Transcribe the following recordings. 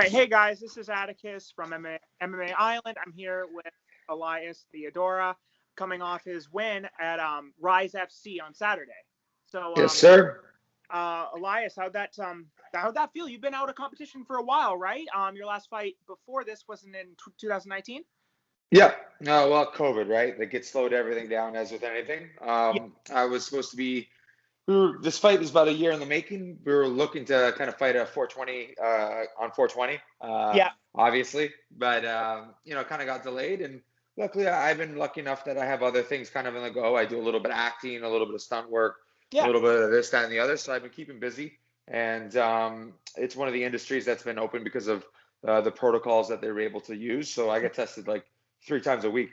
right, hey guys, this is Atticus from MMA Island. I'm here with Elias Theodorou, coming off his win at Rise FC on Saturday. So, Yes, sir. Elias, how'd that feel? You've been out of competition for a while, right? Your last fight before this wasn't in 2019. Yeah. No, well, COVID, right? That gets slowed everything down as with anything. Yeah. I was supposed to be. This fight was about a year in the making. We were looking to kind of fight a 420 on 420, Yeah. obviously, but kind of got delayed. And luckily, I've been lucky enough that I have other things kind of in the go. I do a little bit of acting, a little bit of stunt work, a little bit of this, that, and the other. So I've been keeping busy, and it's one of the industries that's been open because of the protocols that they were able to use. So I get tested like 3 times a week,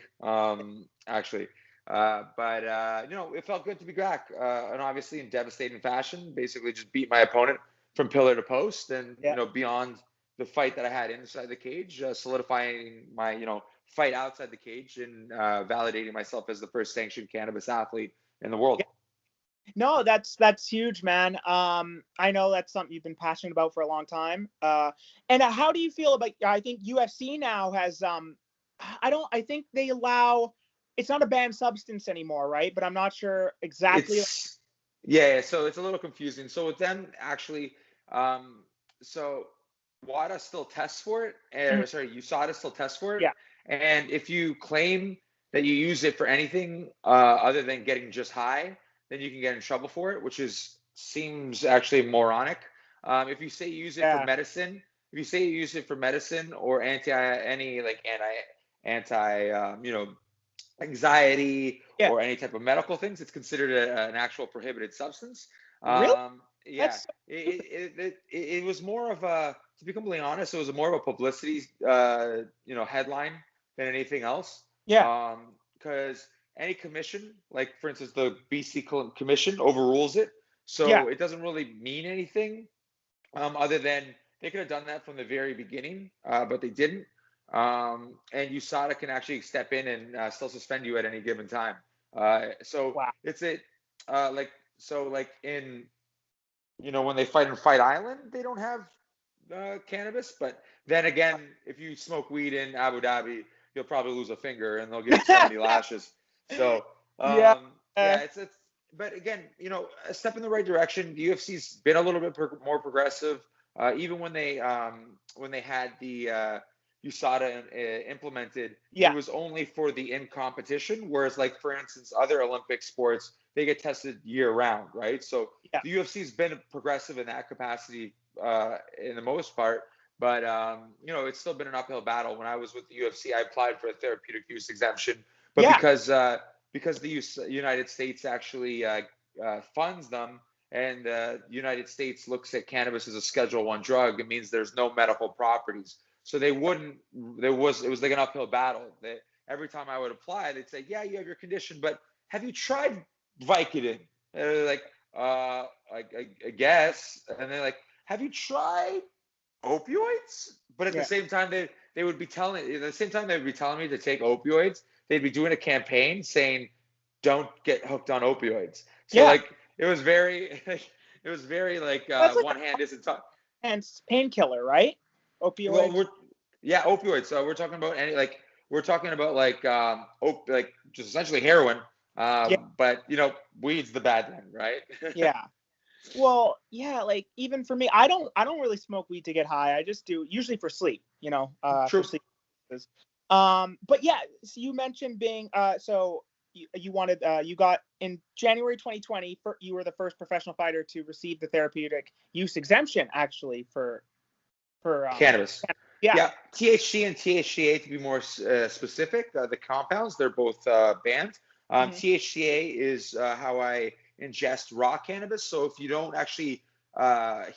actually. But it felt good to be back, and obviously in devastating fashion. Basically, just beat my opponent from pillar to post, and beyond the fight that I had inside the cage, solidifying my fight outside the cage, and validating myself as the first sanctioned cannabis athlete in the world. Yeah. No, that's huge, man. I know that's something you've been passionate about for a long time. And how do you feel about? I think UFC now has I think they allow. It's not a banned substance anymore, right? But I'm not sure exactly. So it's a little confusing. So with them, actually, so WADA still tests for it, USADA still tests for it. Yeah. And if you claim that you use it for anything other than getting just high, then you can get in trouble for it, which seems actually moronic. If you say you use it for medicine, or anxiety or any type of medical things, it's considered an actual prohibited substance. Really? It was more of a, to be completely honest, it was more of a publicity headline than anything else. Yeah. Because any commission, like for instance the BC commission, overrules it, so it doesn't really mean anything other than they could have done that from the very beginning, but they didn't. And USADA can actually step in and still suspend you at any given time. It's like in, when they fight in Fight Island, they don't have cannabis. But then again, if you smoke weed in Abu Dhabi, you'll probably lose a finger and they'll give you 70 lashes. So it's but again, a step in the right direction. The UFC's been a little bit more progressive. Even when they had the USADA implemented, it was only for the in competition, whereas like for instance other Olympic sports, they get tested year round, right? So the UFC's been progressive in that capacity in the most part, but it's still been an uphill battle. When I was with the UFC, I applied for a therapeutic use exemption, but because the United States actually funds them, and the United States looks at cannabis as a Schedule I drug, it means there's no medical properties. So it was like an uphill battle. Every time I would apply, they'd say, yeah, you have your condition, but have you tried Vicodin? And they're like, I guess. And they're like, have you tried opioids? But at the same time, they would be telling me to take opioids, they'd be doing a campaign saying, don't get hooked on opioids. So it was very one hand isn't talking. And painkiller, right? Opioids. Well, opioids. So we're talking about just essentially heroin. But weed's the bad one, right? Yeah. Well, like even for me, I don't really smoke weed to get high. I just do usually for sleep. True. For sleep. But yeah, so you mentioned being you got in January 2020. You were the first professional fighter to receive the therapeutic use exemption, actually, for cannabis. Yeah, THC and THCA, to be more specific, the compounds, they're both banned. THCA is how I ingest raw cannabis. So if you don't actually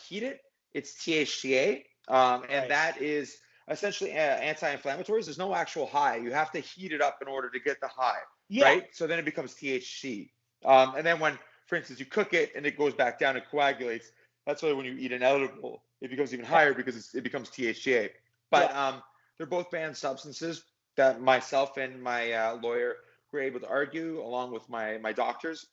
heat it, it's THCA, and that is essentially anti-inflammatories. There's no actual high. You have to heat it up in order to get the high, right? So then it becomes THC. And then when, for instance, you cook it and it goes back down and coagulates, that's why when you eat an edible, it becomes even higher because it becomes THCA. But they're both banned substances that myself and my lawyer were able to argue along with my doctors.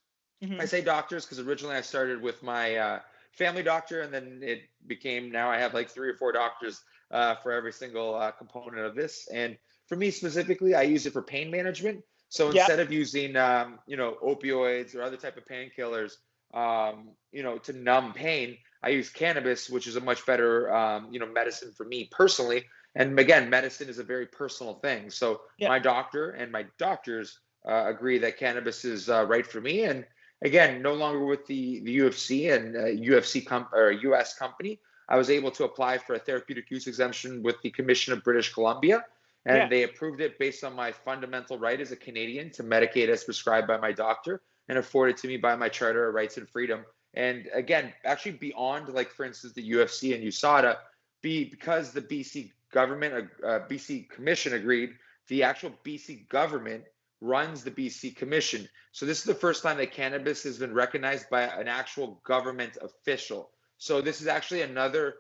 I say doctors because originally I started with my family doctor, and then it became, now I have like 3 or 4 doctors for every single component of this. And for me specifically, I use it for pain management. So Yep. instead of using, opioids or other type of painkillers, to numb pain, I use cannabis, which is a much better, medicine for me personally. And again, medicine is a very personal thing. So Yep. my doctor and my doctors agree that cannabis is right for me. And again, no longer with the UFC and or US company, I was able to apply for a therapeutic use exemption with the Commission of British Columbia. Yeah. And they approved it based on my fundamental right as a Canadian to medicate as prescribed by my doctor and afforded to me by my Charter of Rights and Freedom. And again, actually beyond, like, for instance, the UFC and USADA, because the BC government, BC Commission agreed, the actual BC government runs the BC Commission. So this is the first time that cannabis has been recognized by an actual government official. So this is actually another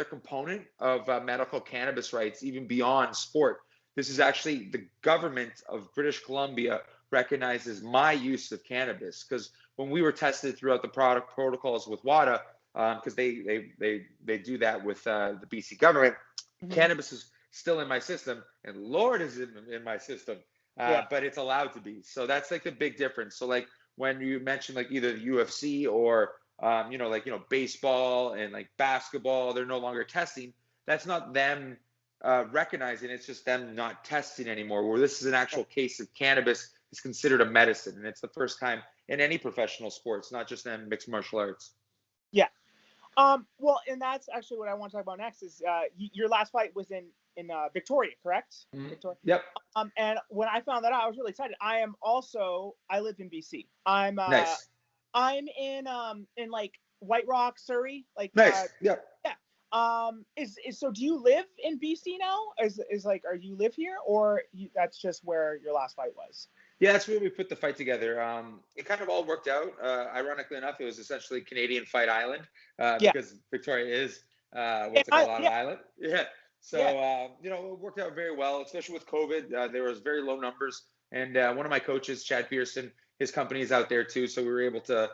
component of medical cannabis rights, even beyond sport. This is actually the government of British Columbia recognizes my use of cannabis, because when we were tested throughout the product protocols with WADA, because they do that with the BC government, cannabis is still in my system, and Lord is in my system, but it's allowed to be. So that's like the big difference. So like when you mentioned like either the UFC or baseball and like basketball, they're no longer testing. That's not them recognizing, it's just them not testing anymore. Where this is an actual case of cannabis is considered a medicine, and it's the first time in any professional sports, not just in mixed martial arts. Yeah. Well, and that's actually what I want to talk about next. Is your last fight was in Victoria, correct? Victoria. Yep. And when I found that out, I was really excited. I live in BC. Nice. I'm in like White Rock, Surrey. Like nice. Yep. Yeah. So do you live in BC now? Are you live here, or that's just where your last fight was? Yeah, that's where we put the fight together. It kind of all worked out. Ironically enough, it was essentially Canadian Fight Island, because Victoria is what's it called, on an island. Yeah. So it worked out very well, especially with COVID. There was very low numbers, and one of my coaches, Chad Pearson, his company is out there too, so we were able to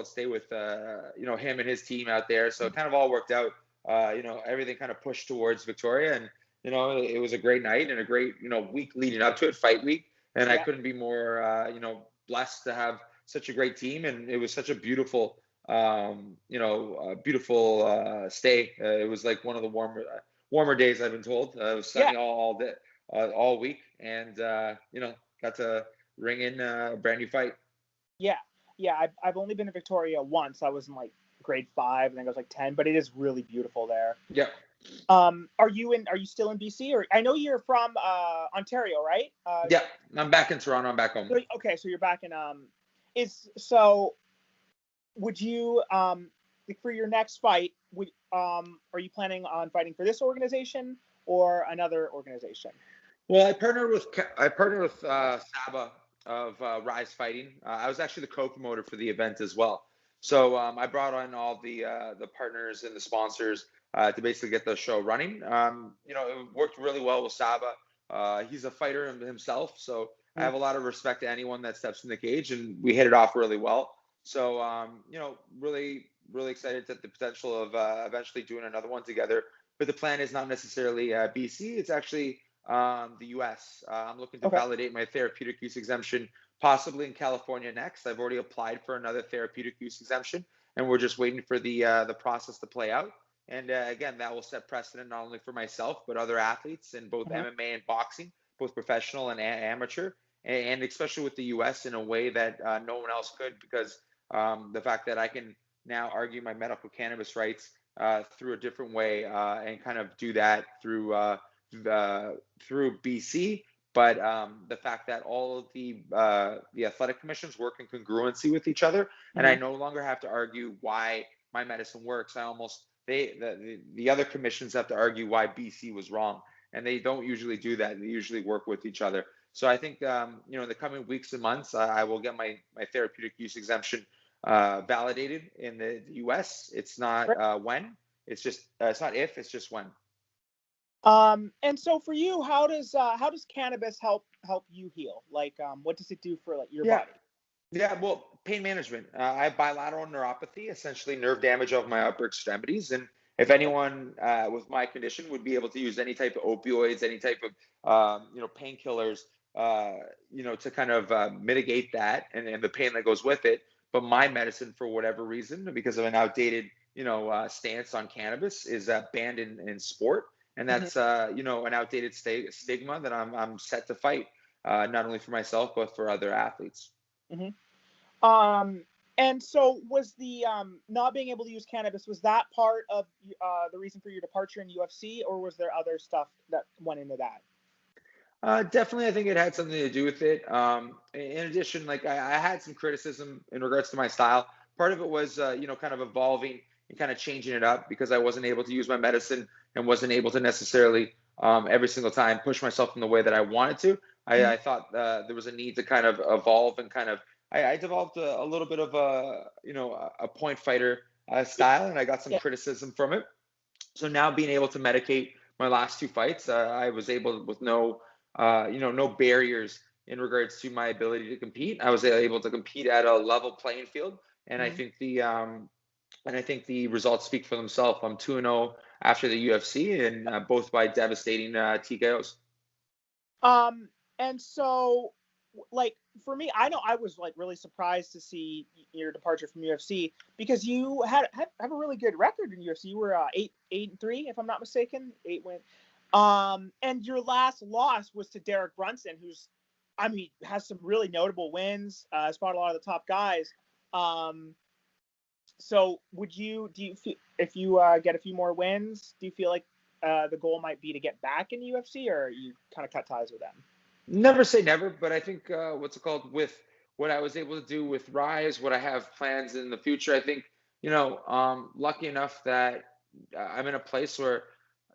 stay with him and his team out there. So it kind of all worked out. Everything kind of pushed towards Victoria, and it was a great night and a great week leading up to it, fight week. And I couldn't be more, blessed to have such a great team. And it was such a beautiful, stay. It was like one of the warmer days, I've been told. It was sunny all day, all week. And, got to ring in a brand new fight. Yeah. Yeah. I've only been to Victoria once. I was in like grade 5, I think I was like 10, but it is really beautiful there. Yeah. Are you still in BC, or I know you're from Ontario, right? Yeah, I'm back in Toronto. I'm back home. Okay, so you're back in would you for your next fight, are you planning on fighting for this organization or another organization? Well, I partnered with Saba of Rise Fighting. I was actually the co-promoter for the event as well. So I brought on all the partners and the sponsors to basically get the show running. It worked really well with Saba. He's a fighter himself, so I have a lot of respect to anyone that steps in the cage, and we hit it off really well. So, really, really excited at the potential of eventually doing another one together. But the plan is not necessarily BC. It's actually the US. I'm looking to validate my therapeutic use exemption, possibly in California next. I've already applied for another therapeutic use exemption, and we're just waiting for the process to play out. And again, that will set precedent not only for myself, but other athletes in both MMA and boxing, both professional and amateur, and especially with the US in a way that no one else could, because the fact that I can now argue my medical cannabis rights through a different way and kind of do that through BC. But the fact that all of the athletic commissions work in congruency with each other, and I no longer have to argue why my medicine works. The other commissions have to argue why BC was wrong, and they don't usually do that. They usually work with each other. So I think in the coming weeks and months, I will get my therapeutic use exemption validated in the US. It's not when. It's not if. It's just when. And so for you, how does cannabis help you heal? Like, what does it do for like your body? Yeah, well, pain management. I have bilateral neuropathy, essentially nerve damage of my upper extremities, and if anyone with my condition would be able to use any type of opioids, any type of painkillers, to kind of mitigate that and the pain that goes with it. But my medicine, for whatever reason, because of an outdated stance on cannabis, is banned in sport, and that's an outdated stigma that I'm set to fight, not only for myself but for other athletes. And so was the not being able to use cannabis, was that part of the reason for your departure in UFC, or was there other stuff that went into that? Definitely, I think it had something to do with it. In addition, like I had some criticism in regards to my style. Part of it was, kind of evolving and kind of changing it up because I wasn't able to use my medicine and wasn't able to necessarily every single time push myself in the way that I wanted to. I thought there was a need to kind of evolve and kind of. I developed a little bit of a point fighter style, and I got some criticism from it. So now being able to medicate my last two fights, I was able with no barriers in regards to my ability to compete. I was able to compete at a level playing field, and I think the results speak for themselves. I'm 2-0 after the UFC, and both by devastating TKOs. And so, like, for me, I know I was like really surprised to see your departure from UFC because you have a really good record in UFC. You were 8-3, if I'm not mistaken, 8-win. And your last loss was to Derek Brunson, who's, has some really notable wins, has fought a lot of the top guys. So do you feel, if you get a few more wins, do you feel like the goal might be to get back in the UFC, or you kind of cut ties with them? Never say never, but I think with what I was able to do with Rise, what I have plans in the future, I think, lucky enough that I'm in a place where,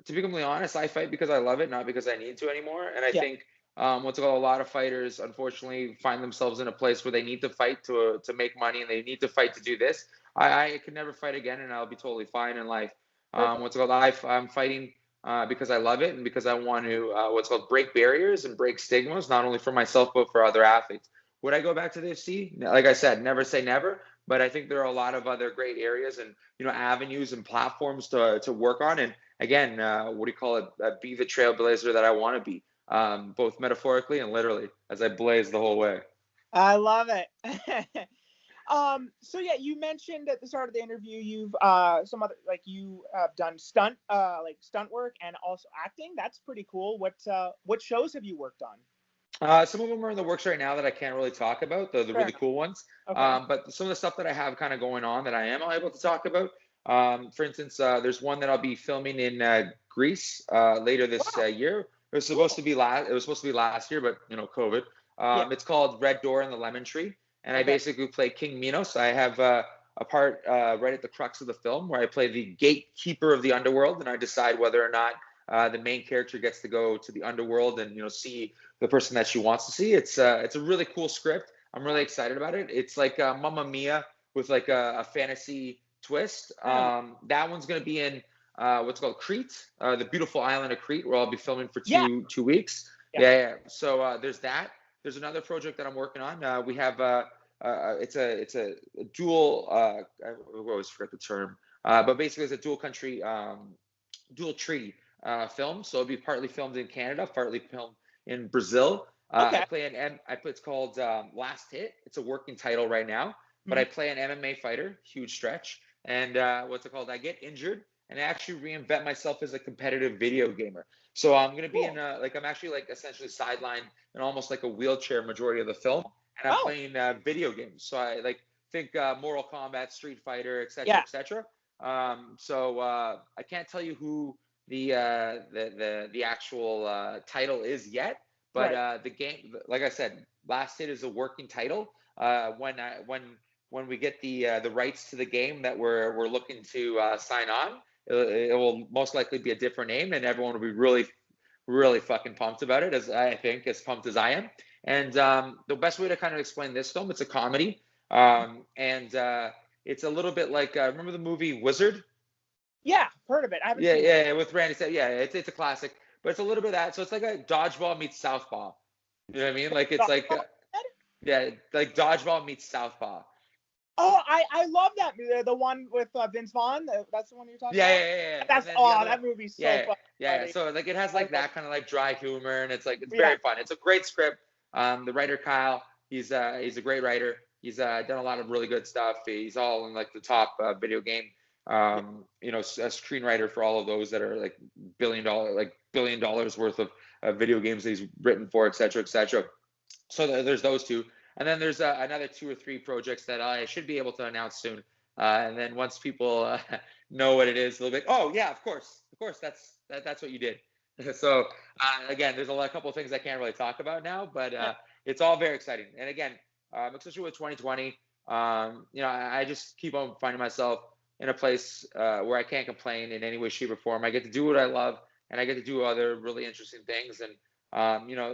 to be completely honest, I fight because I love it, not because I need to anymore. And I think a lot of fighters, unfortunately, find themselves in a place where they need to fight to make money, and they need to fight to do this. I could never fight again, and I'll be totally fine in life. I'm fighting because I love it and because I want to break barriers and break stigmas, not only for myself but for other athletes. Would I go back to the UFC? Like I said, never say never, but I think there are a lot of other great areas and avenues and platforms to work on. And again, be the trailblazer that I want to be, both metaphorically and literally, as I blaze the whole way. I love it. So yeah, you mentioned at the start of the interview you've you have done stunt work and also acting. That's pretty cool. What shows have you worked on? Some of them are in the works right now that I can't really talk about, the really cool ones. Okay. But some of the stuff that I have kind of going on that I am able to talk about. For instance, there's one that I'll be filming in Greece later this year. It was supposed to be last year, but COVID. It's called Red Door and the Lemon Tree. And I basically play King Minos. I have a part right at the crux of the film where I play the gatekeeper of the underworld, and I decide whether or not the main character gets to go to the underworld and see the person that she wants to see. It's a really cool script. I'm really excited about it. It's like Mamma Mia with like a fantasy twist. That one's going to be in what's called Crete, the beautiful island of Crete, where I'll be filming for two weeks. Yeah. So there's that. There's another project that I'm working on. We have it's a dual. I always forget the term, but basically it's a dual country, dual treaty film. So it'll be partly filmed in Canada, partly filmed in Brazil. It's called Last Hit. It's a working title right now, but I play an MMA fighter, huge stretch, and I get injured, and I actually reinvent myself as a competitive video gamer. So I'm going to be I'm actually essentially sidelined in almost like a wheelchair majority of the film, and I'm playing video games. So I think Mortal Kombat, Street Fighter, etc., etc. So I can't tell you who the actual title is yet, but the game, like I said, Last Hit is a working title. When we get the rights to the game that we're looking to sign on, it will most likely be a different name, and everyone will be really, really fucking pumped about it, as pumped as I am. And the best way to kind of explain this film, it's a comedy, and it's a little bit like remember the movie Wizard? Yeah, heard of it. I haven't seen it. Yeah, with Randy said, it's a classic, but it's a little bit of that. So it's like a Dodgeball meets Southpaw. You know what I mean? Like it's like like Dodgeball meets Southpaw. Oh, I love that movie. The one with Vince Vaughn. That's the one you're talking Yeah, about. yeah, yeah, yeah. That's And then the other one, that movie's so yeah, funny. yeah, yeah. Buddy. So like it has like that kind of like dry humor, and it's like it's Yeah, very fun. It's a great script. The writer Kyle, he's a great writer. He's done a lot of really good stuff. He's all in like the top video game, yeah, a screenwriter for all of those that are like billion dollars worth of video games that he's written for, et cetera, et cetera. So there's those two, and then there's another 2 or 3 projects that I should be able to announce soon. And then once people know what it is, they'll be like, "Oh yeah, of course, that's what you did." So again, there's a couple of things I can't really talk about now, but yeah, it's all very exciting. And again, especially with 2020, I just keep on finding myself in a place where I can't complain in any way, shape, or form. I get to do what I love, and I get to do other really interesting things, and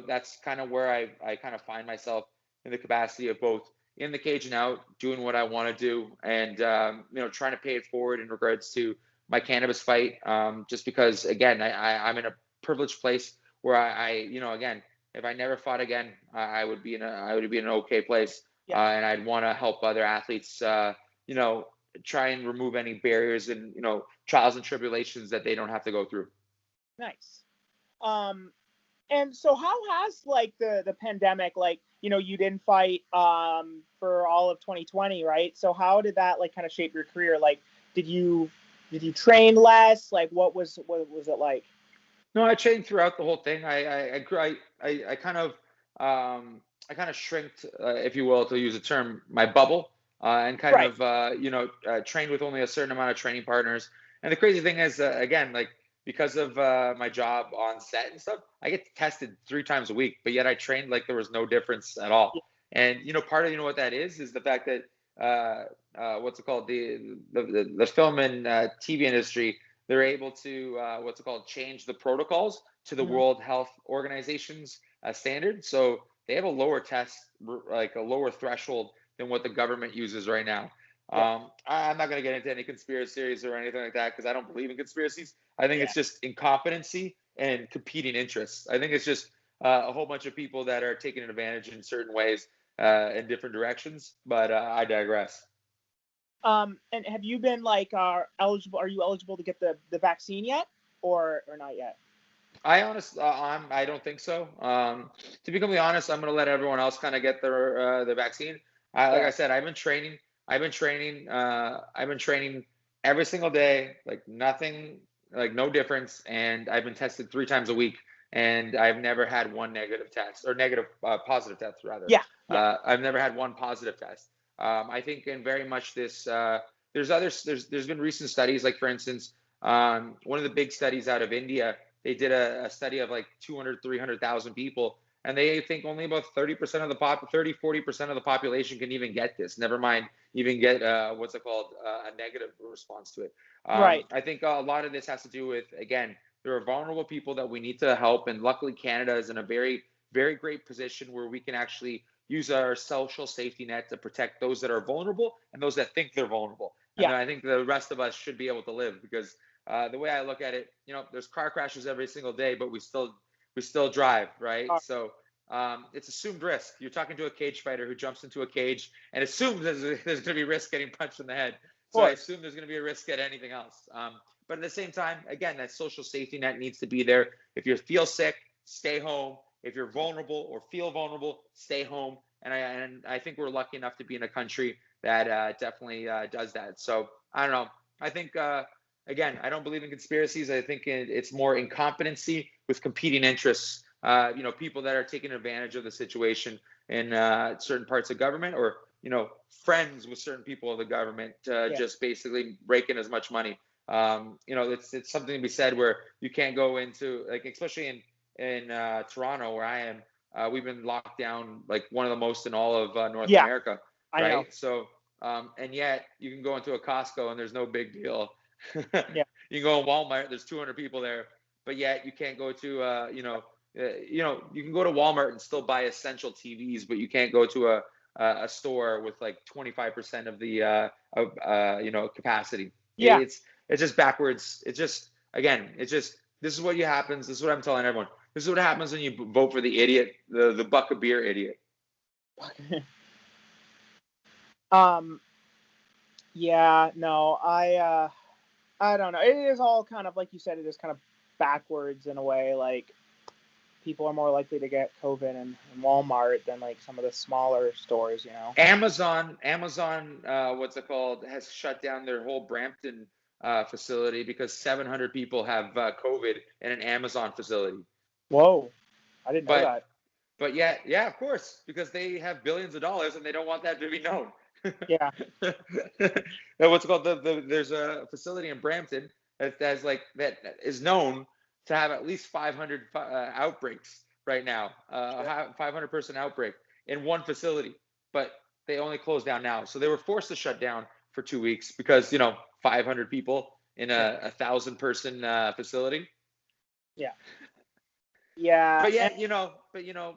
that's kind of where I kind of find myself in the capacity of both in the cage and out, doing what I want to do, and trying to pay it forward in regards to my cannabis fight. Just because, again, I'm in a privileged place where again, if I never fought again, I would be in an okay place, yeah. and I'd want to help other athletes, try and remove any barriers and trials and tribulations that they don't have to go through. Nice. And so how has like the pandemic, like, you didn't fight for all of 2020, right? So how did that like kind of shape your career? Like, did you train less? Like, what was it like? No, I trained throughout the whole thing. I kind of shrinked, if you will, to use a term, my bubble, and kind Right. of trained with only a certain amount of training partners. And the crazy thing is, again, like because of my job on set and stuff, I get tested 3 times a week, but yet I trained like there was no difference at all. Yeah. And part of what that is the fact that what's it called, the film and TV industry, they're able to change the protocols to the Mhm. World Health Organization's standard. So they have a lower test, like a lower threshold than what the government uses right now. Yeah. I'm not going to get into any conspiracy theories or anything like that because I don't believe in conspiracies. I think Yeah. it's just incompetency and competing interests. I think it's just a whole bunch of people that are taking advantage in certain ways in different directions. But I digress. And have you been like eligible? Are you eligible to get the vaccine yet, or not yet? I don't think so. To be completely honest, I'm gonna let everyone else kind of get the vaccine. Like I Fair. said, I've been training. I've been training every single day, like nothing, like no difference, and I've been tested 3 times a week, and I've never had one negative test or negative positive test rather. Yeah. Yeah. I've never had one positive test. I think in very much this. There's been recent studies, like for instance, one of the big studies out of India. They did a study of like 200, 300,000 people, and they think only about 30% of the 40% of the population can even get this. Never mind even get what's it called, a negative response to it. Right. I think a lot of this has to do with, again, there are vulnerable people that we need to help, and luckily Canada is in a very, very great position where we can actually use our social safety net to protect those that are vulnerable and those that think they're vulnerable. And Yeah. then I think the rest of us should be able to live because the way I look at it, there's car crashes every single day, but we still drive, right? So it's assumed risk. You're talking to a cage fighter who jumps into a cage and assumes there's going to be risk getting punched in the head. So I assume there's going to be a risk at anything else. But at the same time, again, that social safety net needs to be there. If you feel sick, stay home. If you're vulnerable or feel vulnerable, stay home. And I think we're lucky enough to be in a country that definitely does that. So I don't know. I think. Again, I don't believe in conspiracies. I think it's more incompetency with competing interests. People that are taking advantage of the situation in certain parts of government, or friends with certain people of the government, just basically raking as much money. It's something to be said where you can't go into, like, especially in Toronto where I am. We've been locked down like one of the most in all of North America, I know. right? So, and yet you can go into a Costco and there's no big deal. Yeah. You can go to Walmart. There's 200 people there, but yet you can't go to you can go to Walmart and still buy essential TVs, but you can't go to a store with like 25% of the capacity. Yeah. It's just backwards. It's just, again, this is what happens. This is what I'm telling everyone. This is what happens when you vote for the idiot, the buck of beer idiot. um Yeah, no, I don't know. It is all kind of, like you said, it is kind of backwards in a way. Like, people are more likely to get COVID in Walmart than like some of the smaller stores, you know? Amazon, what's it called, has shut down their whole Brampton facility because 700 people have COVID in an Amazon facility. Whoa, I didn't know But that. but yeah, of course, because they have billions of dollars and they don't want that to be known. Yeah. What's it called? There's a facility in Brampton that is known to have at least 500 outbreaks right now, 500-person outbreak in one facility, but they only closed down now. So they were forced to shut down for 2 weeks because 500 people in a 1,000-person facility. Yeah. Yeah. But yeah, And,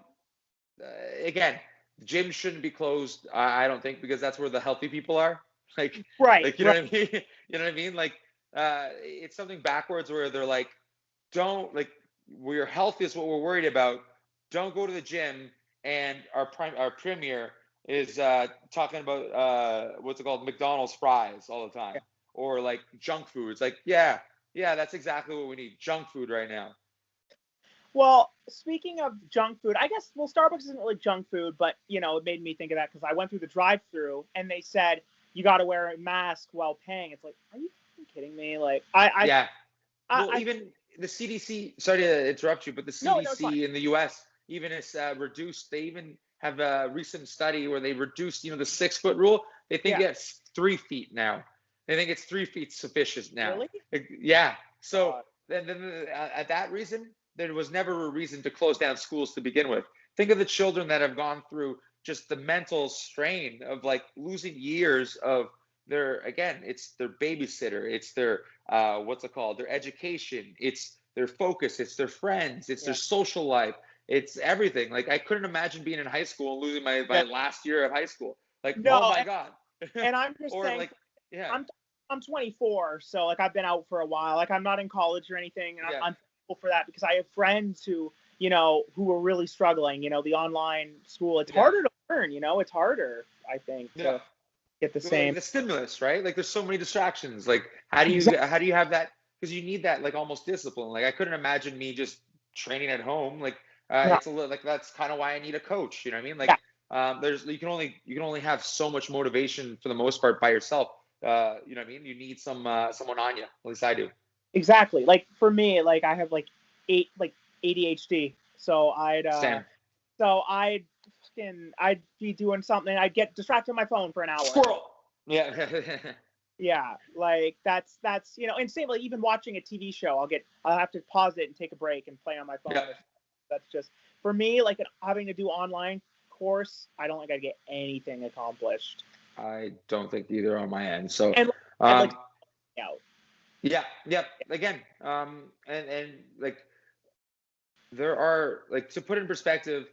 again, gyms shouldn't be closed. I don't think, because that's where the healthy people are. right. Like, you know what I mean? You know what I mean? Like, it's something backwards where they're like, don't, like, your health is what we're worried about. Don't go to the gym. And our premier is talking about what's it called, McDonald's fries all the time, Yeah. or like junk food. It's like, yeah, that's exactly what we need. Junk food right now. Well, speaking of junk food, I guess, well, Starbucks isn't really junk food, but, it made me think of that because I went through the drive-through and they said you got to wear a mask while paying. It's like, are you kidding me? Like, Yeah. Well, I even the CDC, sorry to interrupt you, but the no, it's fine. CDC in the US even is reduced. They even have a recent study where they reduced, the 6-foot rule. They think Yeah. it's 3 feet now. They think it's 3 feet sufficient now. Really? Yeah. So then at that reason, there was never a reason to close down schools to begin with. Think of the children that have gone through just the mental strain of like losing years of it's their babysitter, it's their what's it called, their education, it's their focus, it's their friends, it's their social life, it's everything. Like, I couldn't imagine being in high school and losing my last year of high school. Like, No, oh my God. and I'm just Or saying, like, yeah. I'm 24, so like I've been out for a while. Like, I'm not in college or anything, and Yeah. I'm thankful for that because I have friends who who are really struggling. The online school, it's harder to learn. It's harder, I think, to get the same. The stimulus, right? Like, there's so many distractions. Like, how do you have that? Because you need that, like, almost discipline. Like, I couldn't imagine me just training at home. Like, it's a little like, that's kind of why I need a coach. You know what I mean? Like, you can only have so much motivation for the most part by yourself. You know what I mean? You need someone on you. At least I do. Exactly. Like, for me, like, I have like ADHD, so I'd be doing something, I'd get distracted on my phone for an hour. Squirrel. Yeah. Yeah, like that's and same, like, even watching a TV show, I'll have to pause it and take a break and play on my phone. Yeah. That's just, for me, like, having to do online course, I don't think I'd get anything accomplished. I don't think either on my end. So and I'd like out. Yeah. Again, and like, there are, like, to put in perspective,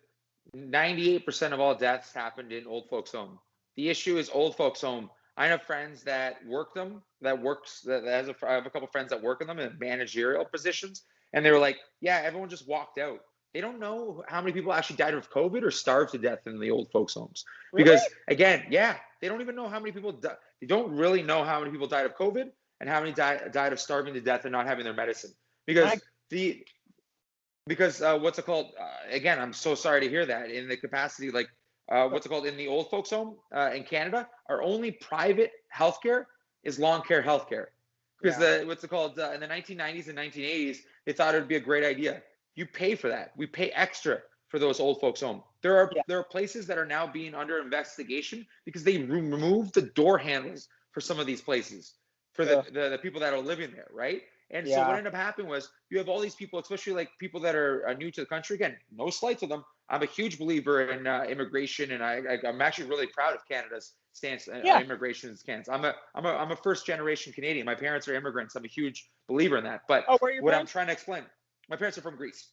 98% of all deaths happened in old folks' home. The issue is old folks' home. I have friends that work them, I have a couple friends that work in them in managerial positions, and they were like, yeah, everyone just walked out. They don't know how many people actually died of COVID or starved to death in the old folks' homes. Really? Because, again, they don't even know how many people died. They don't really know how many people died of COVID and how many died of starving to death and not having their medicine. Because what's it called? Again, I'm so sorry to hear that. In the capacity, like, what's it called, in the old folks' home in Canada, our only private healthcare is long care healthcare. Because what's it called, in the 1990s and 1980s, they thought it would be a great idea. You pay for that. We pay extra for those old folks' home. There are places that are now being under investigation because they removed the door handles for some of these places for the people that are living there, right? And so what ended up happening was, you have all these people, especially like people that are new to the country. Again, no slight to them. I'm a huge believer in immigration, and I'm actually really proud of Canada's stance, immigration stance. I'm a first generation Canadian. My parents are immigrants. I'm a huge believer in that. But what I'm trying to explain, my parents are from Greece.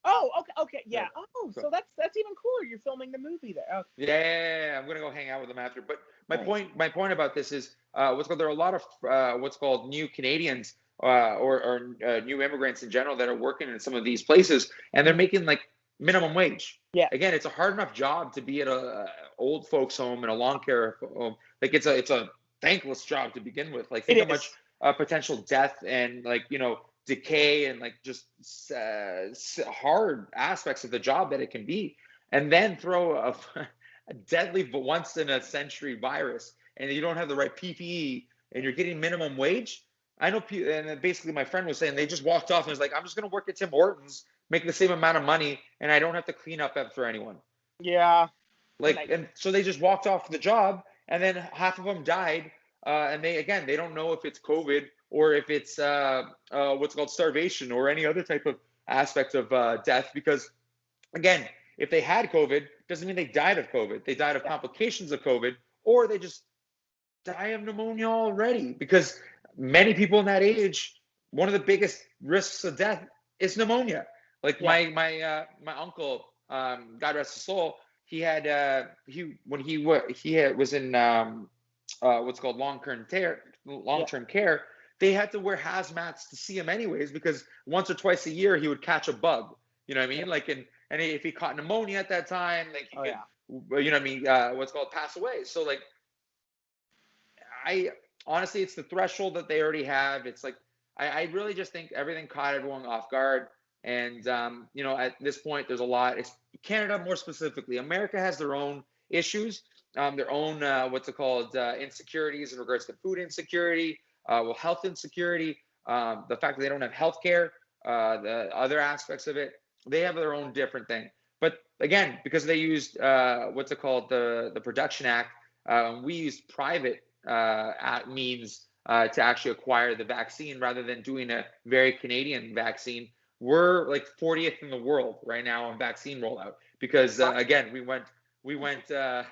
Oh, okay, yeah. Oh, so that's even cooler. You're filming the movie there. Okay. Yeah. I'm gonna go hang out with them after. But my point about this is, there are a lot of new Canadians or new immigrants in general that are working in some of these places, and they're making like minimum wage. Yeah. Again, it's a hard enough job to be at a old folks home and a long care home. Like, it's a thankless job to begin with. Like, It think how is. much potential death and, like, decay and, like, just hard aspects of the job that it can be, and then throw a deadly once in a century virus, and you don't have the right PPE, and you're getting minimum wage. I know, and basically my friend was saying they just walked off and was like, I'm just going to work at Tim Hortons, make the same amount of money, and I don't have to clean up after anyone. Yeah. Like, and so they just walked off the job, and then half of them died. And they don't know if it's COVID or if it's what's called starvation or any other type of aspect of death. Because, again, if they had COVID, doesn't mean they died of COVID. They died of complications of COVID, or they just die of pneumonia already. Because many people in that age, one of the biggest risks of death is pneumonia. Like my uncle, God rest his soul, he had was in what's called long-term care. They had to wear hazmats to see him anyways, because once or twice a year he would catch a bug. You know what I mean? Like, and if he caught pneumonia at that time, like, he could, you know what I mean? What's called pass away. So, like, I honestly, it's the threshold that they already have. It's like, I really just think everything caught everyone off guard. And, at this point, there's a lot. It's Canada more specifically. America has their own issues, their own, insecurities in regards to food insecurity, health insecurity, the fact that they don't have health care, the other aspects of it. They have their own different thing. But again, because they used the Production Act, we used private means to actually acquire the vaccine rather than doing a very Canadian vaccine. We're like 40th in the world right now on vaccine rollout, because again, we went the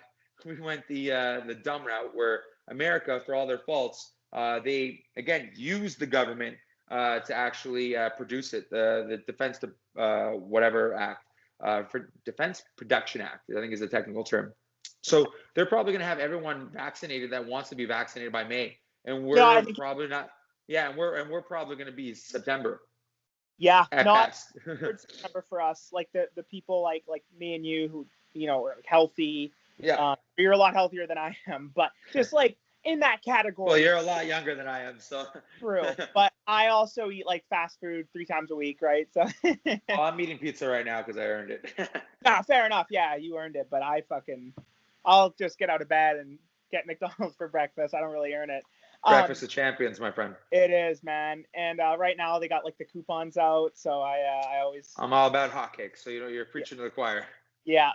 dumb route, where America, for all their faults, they again used the government to actually produce it. The Defense Act, for Defense Production Act, I think is the technical term. So they're probably going to have everyone vaccinated that wants to be vaccinated by May, and we're probably not. Yeah, and we're probably going to be September. Yeah, not best. September for us. Like the people like me and you who are healthy. Yeah. You're a lot healthier than I am, but just like in that category. Well, you're a lot younger than I am, so. True, but I also eat like fast food 3 times a week, right? So. I'm eating pizza right now because I earned it. Fair enough. Yeah, you earned it, but I'll just get out of bed and get McDonald's for breakfast. I don't really earn it. Breakfast of champions, my friend. It is, man. And right now they got like the coupons out, so I always. I'm all about hotcakes, so you're preaching to the choir. Yeah.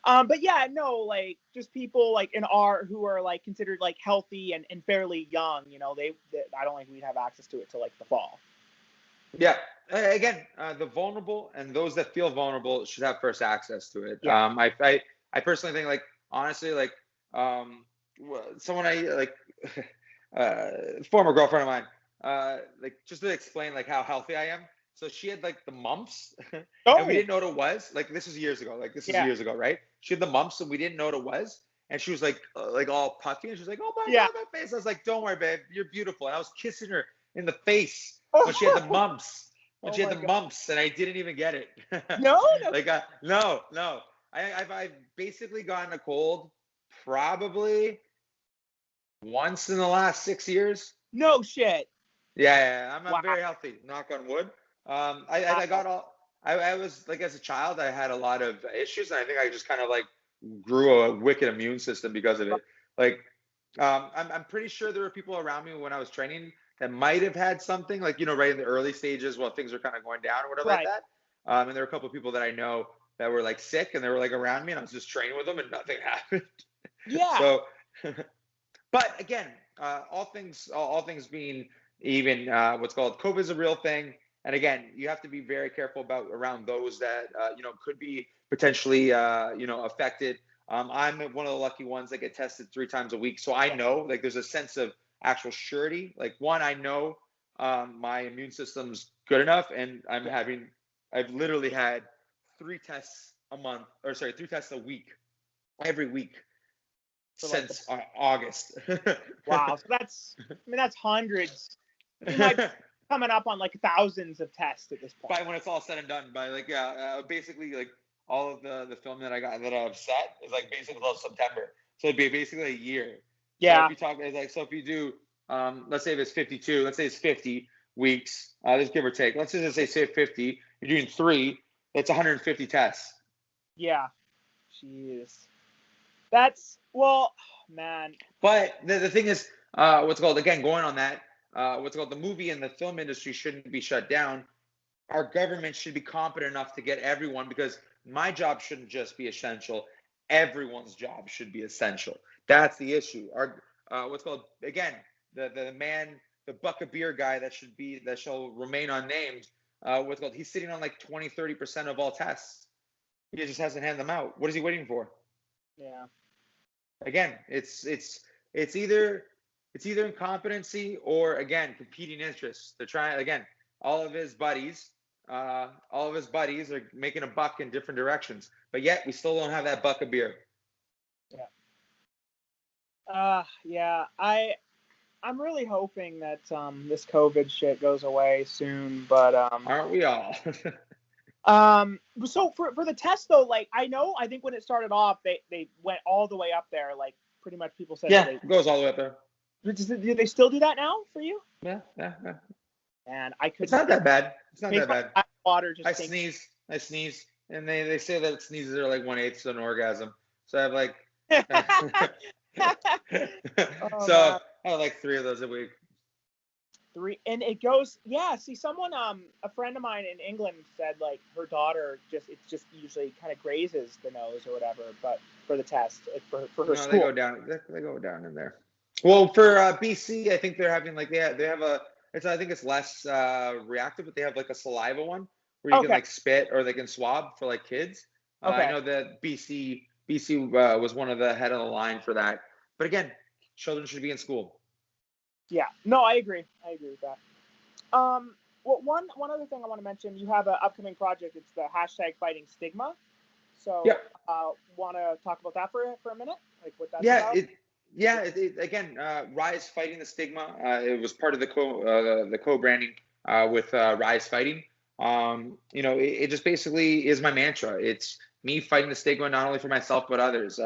But yeah, no, like just people like who are like considered like healthy and fairly young, they I don't think we'd have access to it till like the fall. Yeah. Again, the vulnerable and those that feel vulnerable should have first access to it. Yeah. I personally think, like, honestly, like, someone former girlfriend of mine, like, just to explain like how healthy I am. So she had like the mumps, and we didn't know what it was. Like, this is years ago. Like, this is years ago, right? She had the mumps, and we didn't know what it was. And she was like all puffy, and she's like, "Oh my God, my face!" I was like, "Don't worry, babe, you're beautiful." And I was kissing her in the face when she had the mumps. She had the mumps, and I didn't even get it. No. Like, no. I've basically gotten a cold probably once in the last 6 years. No shit. Yeah, I'm very healthy. Knock on wood. I was like, as a child, I had a lot of issues, and I think I just kind of like grew a wicked immune system because of it. Like, I'm pretty sure there were people around me when I was training that might have had something, like, right in the early stages while things were kind of going down or whatever like that. And there were a couple of people that I know that were like sick, and they were like around me, and I was just training with them, and nothing happened. Yeah. So, but again, all things being even, what's called COVID is a real thing. And again, you have to be very careful around those that, could be potentially, affected. I'm one of the lucky ones that get tested 3 times a week. So I know, like, there's a sense of actual surety. Like, one, I know my immune system's good enough, and I've literally had 3 tests a week, every week since August. Wow. So that's hundreds. You might be coming up on like thousands of tests at this point. When it's all said and done, basically, like, all of the film that I've set is like basically until September. So it'd be basically a year. Yeah. So if you talk, it's like, so if you do, let's say if it's 52, let's say it's 50 weeks, let's give or take. Let's just say 50, you're doing 3, that's 150 tests. Yeah. Jeez. That's, well, man. But the thing is, what's called, again, going on that, what's called, the movie and the film industry shouldn't be shut down. Our government should be competent enough to get everyone, because my job shouldn't just be essential. Everyone's job should be essential. That's the issue. Our what's called, again, the man, the buck of beer guy that shall remain unnamed. What's called, he's sitting on like 20-30% of all tests. He just hasn't handed them out. What is he waiting for? Yeah. Again, it's either incompetency, or again, competing interests. They're trying, again, all of his buddies are making a buck in different directions, but yet we still don't have that buck of beer. Yeah. I'm really hoping that this COVID shit goes away soon, but aren't we all? So for the test though, like I think when it started off, they went all the way up there, like pretty much people said. Yeah, it goes all the way up there. Do they still do that now for you? Yeah. And it's not that bad. It's not that bad. Water, just I sneeze, and they say that sneezes are like 1/8 of an orgasm. So I have like, so I have like 3 of those a week. 3, and it goes. Yeah. See, someone, a friend of mine in England said like her daughter it just usually kind of grazes the nose or whatever, but for the test, for her school. They go down. They go down in there. Well, for BC, I think they're having like they have a. I think it's less reactive, but they have like a saliva one where you can like spit, or they can swab for like kids. I know that BC was one of the head of the line for that. But again, children should be in school. Yeah. No, I agree with that. Well, one other thing I want to mention, you have an upcoming project. It's the #Fighting Stigma. So, want to talk about that for a minute? Like what that's about? Again, Rise Fighting the Stigma. It was part of the co-branding with Rise Fighting. It just basically is my mantra. It's me fighting the stigma, not only for myself but others.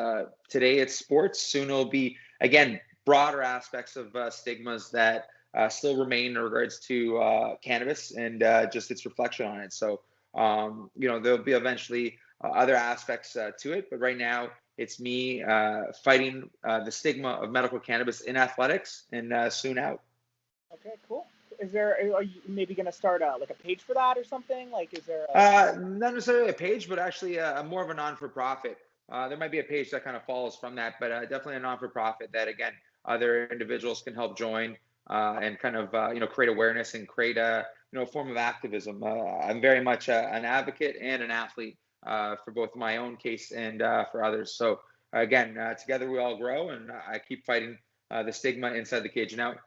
Today it's sports. Soon it'll be, again, broader aspects of stigmas that still remain in regards to cannabis and just its reflection on it. So, there'll be eventually other aspects to it, but right now it's me fighting the stigma of medical cannabis in athletics, and soon out. Okay, cool. Are you maybe going to start like a page for that or something? Like, is there not necessarily a page, but actually more of a non-for-profit. There might be a page that kind of follows from that, but definitely a non-for-profit that, again, other individuals can help join and kind of, create awareness and create a form of activism. I'm very much an advocate and an athlete for both my own case and for others. So again, together we all grow, and I keep fighting the stigma inside the cage and out.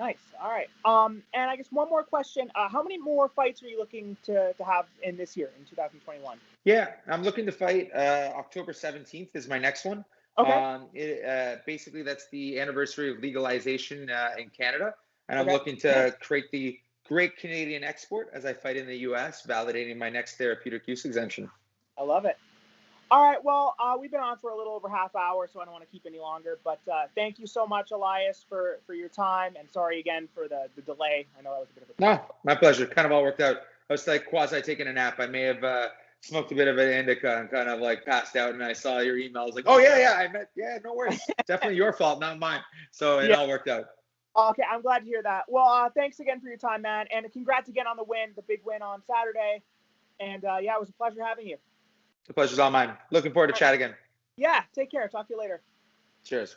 Nice. All right. And I guess one more question. How many more fights are you looking to have in this year, in 2021? Yeah, I'm looking to fight October 17th is my next one. Okay. Basically, that's the anniversary of legalization in Canada. And I'm looking to create the great Canadian export as I fight in the U.S., validating my next therapeutic use exemption. I love it. All right. Well, we've been on for a little over half hour, so I don't want to keep any longer. But thank you so much, Elias, for your time. And sorry again for the delay. I know that was a bit of a No, my pleasure. Kind of all worked out. I was like quasi taking a nap. I may have smoked a bit of an indica and kind of like passed out, and I saw your email. I was like, oh, no worries. Definitely your fault, not mine. So it all worked out. Okay, I'm glad to hear that. Well, thanks again for your time, man. And congrats again on the win, the big win on Saturday. And it was a pleasure having you. The pleasure's all mine. Looking forward to chat again. Yeah, take care. Talk to you later. Cheers.